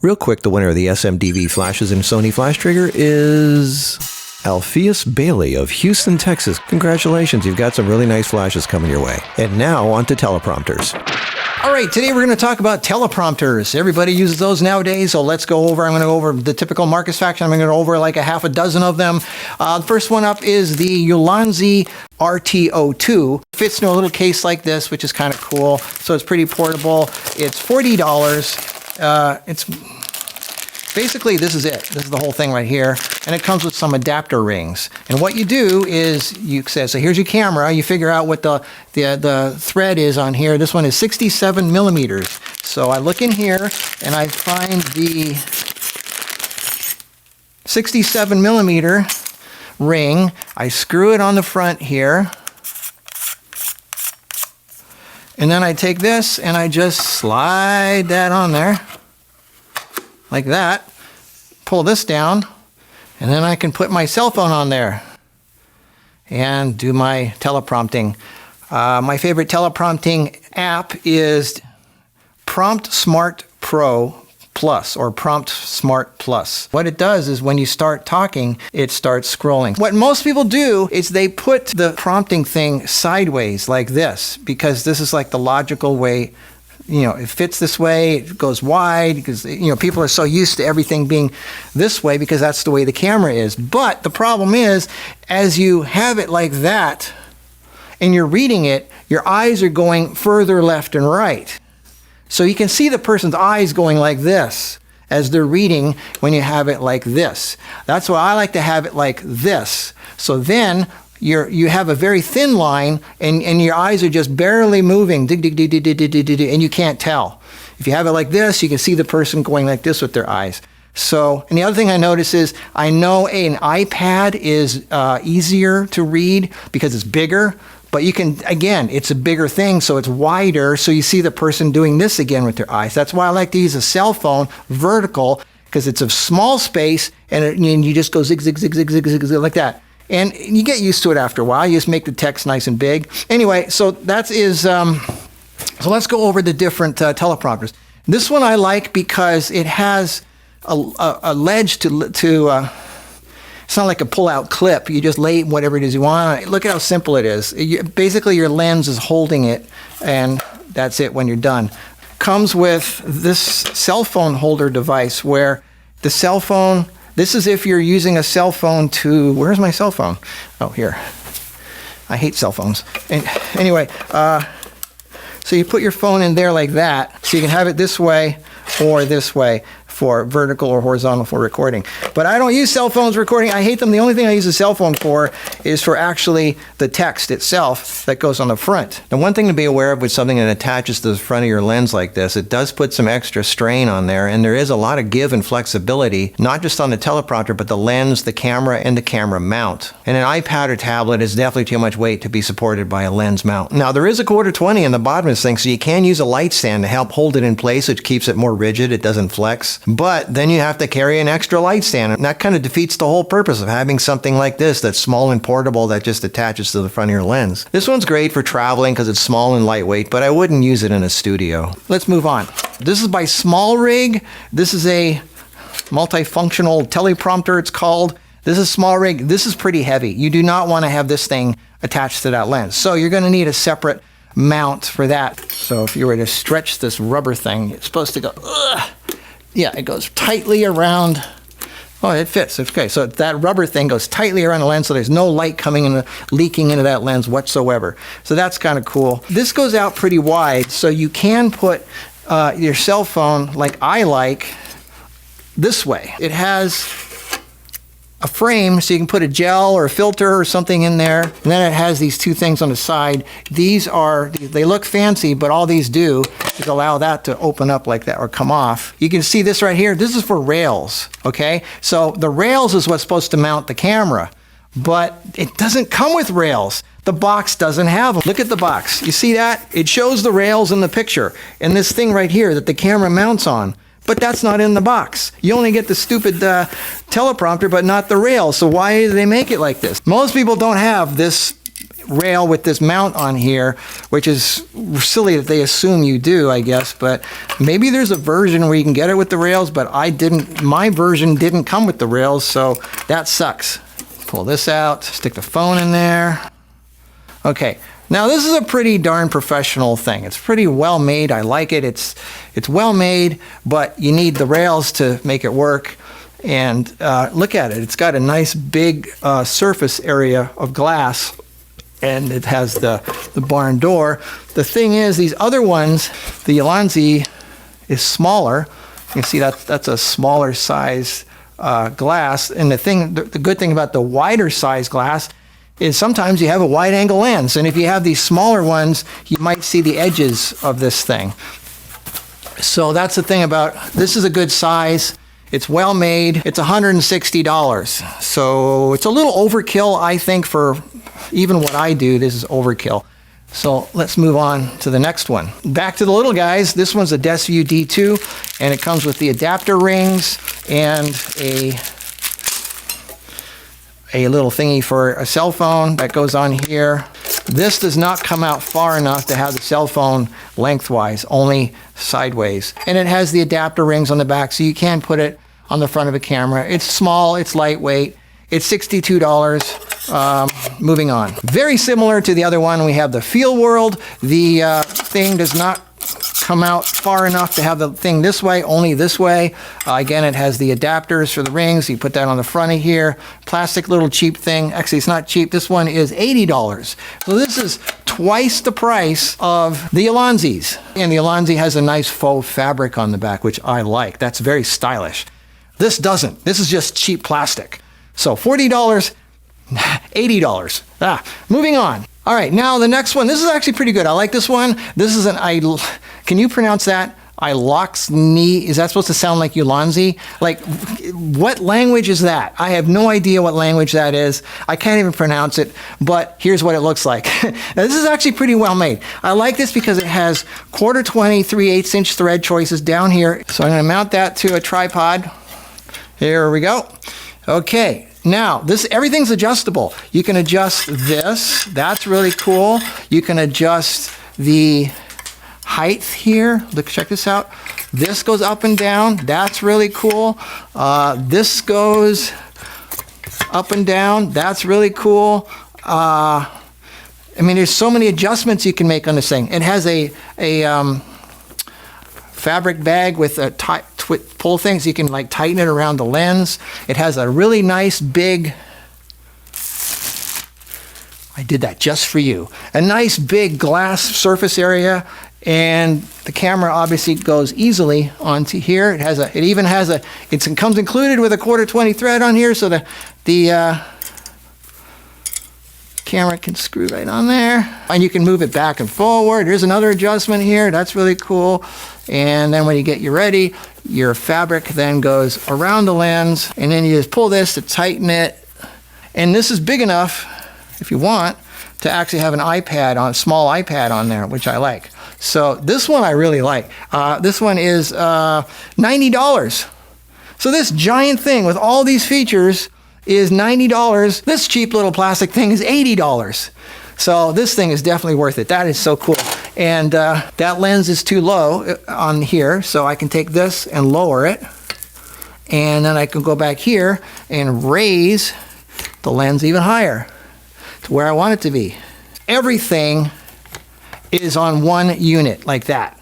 Real quick, the winner of the SMDV flashes and Sony flash trigger is Alpheus Bailey of Houston, Texas. Congratulations, you've got some really nice flashes coming your way. And now on to teleprompters. All right, today we're going to talk about teleprompters. Everybody uses those nowadays, so let's go over. I'm going to go over the typical Marcus faction. I'm going to go over like a half a dozen of them. The first one up is the Ulanzi RT02. Fits in a little case like this, which is kind of cool. So it's pretty portable. It's $40. It's basically, this is it. This is the whole thing right here. And it comes with some adapter rings. And what you do is you say, so here's your camera. You figure out what the thread is on here. This one is 67 millimeters. So I look in here and I find the 67 millimeter ring. I screw it on the front here. And then I take this and I just slide that on there. Like that. Pull this down, and then I can put my cell phone on there and do my teleprompting. My favorite teleprompting app is Prompt Smart Pro Plus, or Prompt Smart Plus. What it does is when you start talking, it starts scrolling. What most people do is they put the prompting thing sideways like this, because this is like the logical way. You know, it fits this way, it goes wide, because, you know, people are so used to everything being this way because that's the way the camera is. But the problem is, as you have it like that, and you're reading it, your eyes are going further left and right. So you can see the person's eyes going like this as they're reading when you have it like this. That's why I like to have it like this. So then, you have a very thin line, and your eyes are just barely moving, and you can't tell. If you have it like this, you can see the person going like this with their eyes. So, and the other thing I notice is, I know an iPad is easier to read because it's bigger, but you can, again, it's a bigger thing, so it's wider, so you see the person doing this again with their eyes. That's why I like to use a cell phone vertical, because it's a small space, and you just go zig, zig, zig, zig, zig, zig, zig, like that. And you get used to it after a while. You just make the text nice and big. Anyway, so that is, so let's go over the different teleprompters. This one I like because it has a ledge to it's not like a pull-out clip. You just lay whatever it is you want. Look at how simple it is. Basically, your lens is holding it, and that's it when you're done. Comes with this cell phone holder device where the cell phone, this is if you're using a cell phone to, where's my cell phone? Oh, here. I hate cell phones. And anyway, so you put your phone in there like that, so you can have it this way or this way for vertical or horizontal for recording. But I don't use cell phones recording. I hate them. The only thing I use a cell phone for is for actually the text itself that goes on the front. Now, one thing to be aware of with something that attaches to the front of your lens like this, it does put some extra strain on there, and there is a lot of give and flexibility, not just on the teleprompter, but the lens, the camera, and the camera mount. And an iPad or tablet is definitely too much weight to be supported by a lens mount. Now, there is a 1/4-20 in the bottom of this thing, so you can use a light stand to help hold it in place, which keeps it more rigid. It doesn't flex. But then you have to carry an extra light stand, and that kind of defeats the whole purpose of having something like this that's small and portable that just attaches to the front of your lens. This one's great for traveling because it's small and lightweight, but I wouldn't use it in a studio. Let's move on. This is by Smallrig. This is a multifunctional teleprompter, it's called. This is Smallrig. This is pretty heavy. You do not want to have this thing attached to that lens. So you're going to need a separate mount for that. So if you were to stretch this rubber thing, it's supposed to go, yeah, it goes tightly around. Oh, it fits. Okay, so that rubber thing goes tightly around the lens, so there's no light coming in, leaking into that lens whatsoever. So that's kind of cool. This goes out pretty wide, so you can put your cell phone, like I like, this way. It has a frame, so you can put a gel or a filter or something in there, and then it has these two things on the side. These are, they look fancy, but all these do is allow that to open up like that or come off. You can see this right here. This is for rails, okay? So the rails is what's supposed to mount the camera, but it doesn't come with rails. The box doesn't have them. Look at the box. You see that? It shows the rails in the picture, and this thing right here that the camera mounts on. But that's not in the box. You only get the stupid teleprompter, but not the rails. So why do they make it like this? Most people don't have this rail with this mount on here, which is silly that they assume you do, I guess, but maybe there's a version where you can get it with the rails, but my version didn't come with the rails, so that sucks. Pull this out, stick the phone in there. Okay, now this is a pretty darn professional thing. It's pretty well made. I like it. It's well made, but you need the rails to make it work. And look at it. It's got a nice big surface area of glass, and it has the barn door. The thing is, these other ones, the Ulanzi is smaller. You can see that's a smaller size glass. And the good thing about the wider size glass is sometimes you have a wide angle lens. And if you have these smaller ones, you might see the edges of this thing. So that's the thing about, this is a good size. It's well made. It's $160. So it's a little overkill, I think, for even what I do. This is overkill. So let's move on to the next one. Back to the little guys. This one's a Desview D2, and it comes with the adapter rings and a little thingy for a cell phone that goes on here. This does not come out far enough to have the cell phone lengthwise, only sideways. And it has the adapter rings on the back, so you can put it on the front of a camera. It's small, it's lightweight, it's $62. Moving on. Very similar to the other one, we have the Feelworld. The thing does not come out far enough to have the thing this way, only this way. Again, it has the adapters for the rings. You put that on the front of here. Plastic little cheap thing. Actually, it's not cheap. This one is $80. So this is twice the price of the Ulanzis. And the Ulanzi has a nice faux fabric on the back, which I like. That's very stylish. This doesn't. This is just cheap plastic. So $40, $80. Moving on. All right, now the next one. This is actually pretty good. I like this one. This is can you pronounce that? Ilocknzi. Is that supposed to sound like Ulanzi? Like, what language is that? I have no idea what language that is. I can't even pronounce it, but here's what it looks like. Now, this is actually pretty well made. I like this because it has 1/4 20, 3/8 inch thread choices down here. So I'm going to mount that to a tripod. Here we go. Okay. Now, everything's adjustable. You can adjust this. That's really cool. You can adjust the height here. Look, check this out. This goes up and down. That's really cool. This goes up and down. That's really cool. I mean, there's so many adjustments you can make on this thing. It has a fabric bag with a pull thing, so you can like tighten it around the lens. It has a really nice big, I did that just for you, a nice big glass surface area, and the camera obviously goes easily onto here. It comes included with a 1/4 20 thread on here, so the camera can screw right on there, and you can move it back and forward. Here's another adjustment here. That's really cool. And then when you get ready, your fabric then goes around the lens, and then you just pull this to tighten it. And this is big enough, if you want, to actually have a small iPad on there, which I like. So this one I really like. This one is $90. So this giant thing with all these features is $90. This cheap little plastic thing is $80. So this thing is definitely worth it. That is so cool. And that lens is too low on here, so I can take this and lower it. And then I can go back here and raise the lens even higher to where I want it to be. Everything is on one unit like that.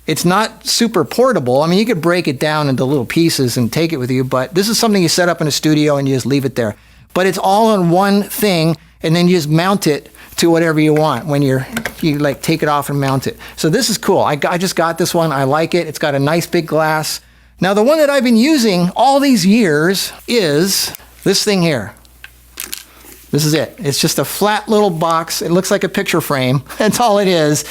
It's not super portable. I mean, you could break it down into little pieces and take it with you, but this is something you set up in a studio and you just leave it there. But it's all on one thing, and then you just mount it to whatever you want when you like take it off and mount it. So this is cool. I just got this one. I like it. It's got a nice big glass. Now the one that I've been using all these years is this thing here. This is it. It's just a flat little box. It looks like a picture frame. That's all it is.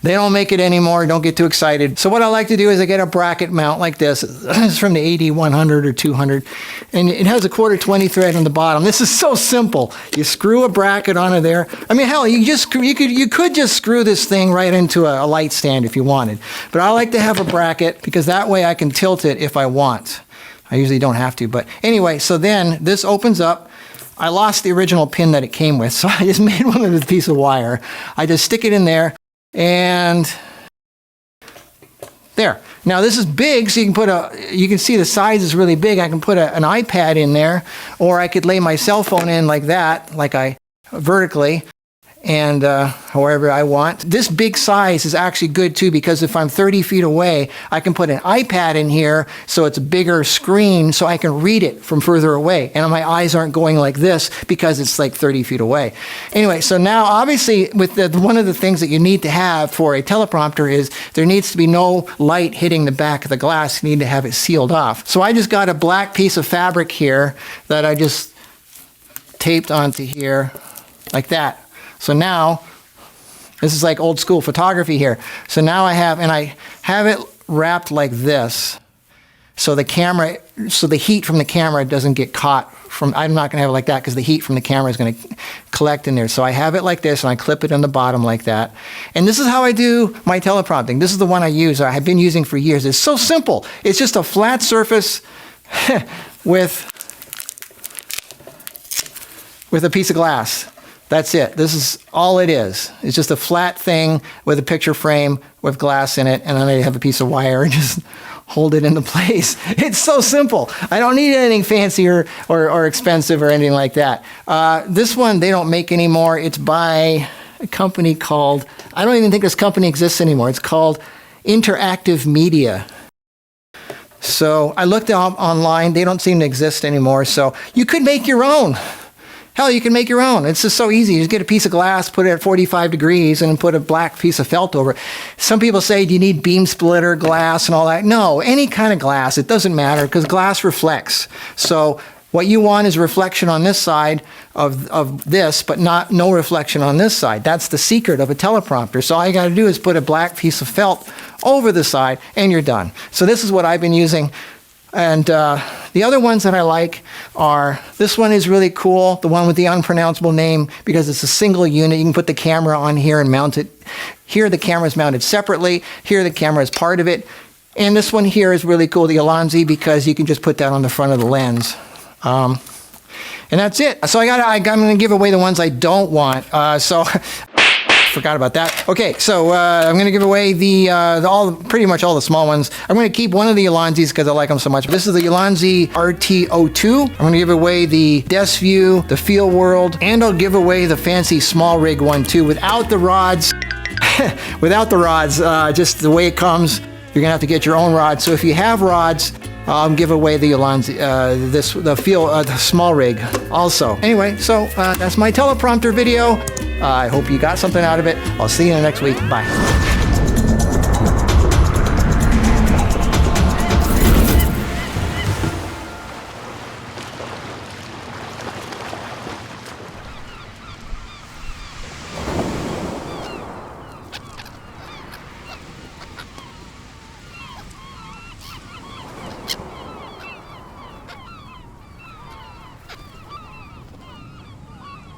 They don't make it anymore. Don't get too excited. So what I like to do is I get a bracket mount like this. It's from the 80-100 or 200. And it has a 1/4 20 thread on the bottom. This is so simple. You screw a bracket onto there. I mean, hell, you could just screw this thing right into a light stand if you wanted. But I like to have a bracket because that way I can tilt it if I want. I usually don't have to. But anyway, so then this opens up. I lost the original pin that it came with, so I just made one with a piece of wire. I just stick it in there, and there. Now this is big, so you can see the size is really big. I can put an iPad in there, or I could lay my cell phone in like that, vertically, and however I want. This big size is actually good too, because if I'm 30 feet away, I can put an iPad in here, so it's a bigger screen, so I can read it from further away, and my eyes aren't going like this because it's like 30 feet away. Anyway, so now obviously with one of the things that you need to have for a teleprompter is there needs to be no light hitting the back of the glass. You need to have it sealed off. So I just got a black piece of fabric here that I just taped onto here like that. So now, this is like old school photography here. So now I have it wrapped like this. So the heat from the camera doesn't get caught from, I'm not gonna have it like that because the heat from the camera is gonna collect in there. So I have it like this and I clip it on the bottom like that. And this is how I do my teleprompting. This is the one I use, I've been using for years. It's so simple. It's just a flat surface with a piece of glass. That's it. This is all it is. It's just a flat thing with a picture frame with glass in it, and then I have a piece of wire and just hold it into place. It's so simple. I don't need anything fancy or expensive or anything like that. This one they don't make anymore. It's by a company called, I don't even think this company exists anymore. It's called Interactive Media. So I looked online. They don't seem to exist anymore. So you could make your own. Hell, you can make your own. It's just so easy. You just get a piece of glass, put it at 45 degrees, and put a black piece of felt over it. Some people say, do you need beam splitter glass and all that? No, any kind of glass. It doesn't matter because glass reflects. So what you want is reflection on this side of this, but no reflection on this side. That's the secret of a teleprompter. So all you got to do is put a black piece of felt over the side, and you're done. So this is what I've been using. And the other ones that I like are, this one is really cool, the one with the unpronounceable name, because it's a single unit. You can put the camera on here and mount it. Here the camera is mounted separately. Here the camera is part of it. And this one here is really cool, the Ulanzi, because you can just put that on the front of the lens. And that's it. So I'm going to give away the ones I don't want. Forgot about that. Okay, so I'm going to give away pretty much all the small ones. I'm going to keep one of the Ulanzis because I like them so much. This is the Ulanzi RT02. I'm going to give away the Desview, the Feelworld, and I'll give away the fancy Smallrig one too, without the rods. Without the rods, just the way it comes. You're going to have to get your own rods. So if you have rods, I'll give away the Ulanzi, the Smallrig also. Anyway, so that's my teleprompter video. I hope you got something out of it. I'll see you next week. Bye.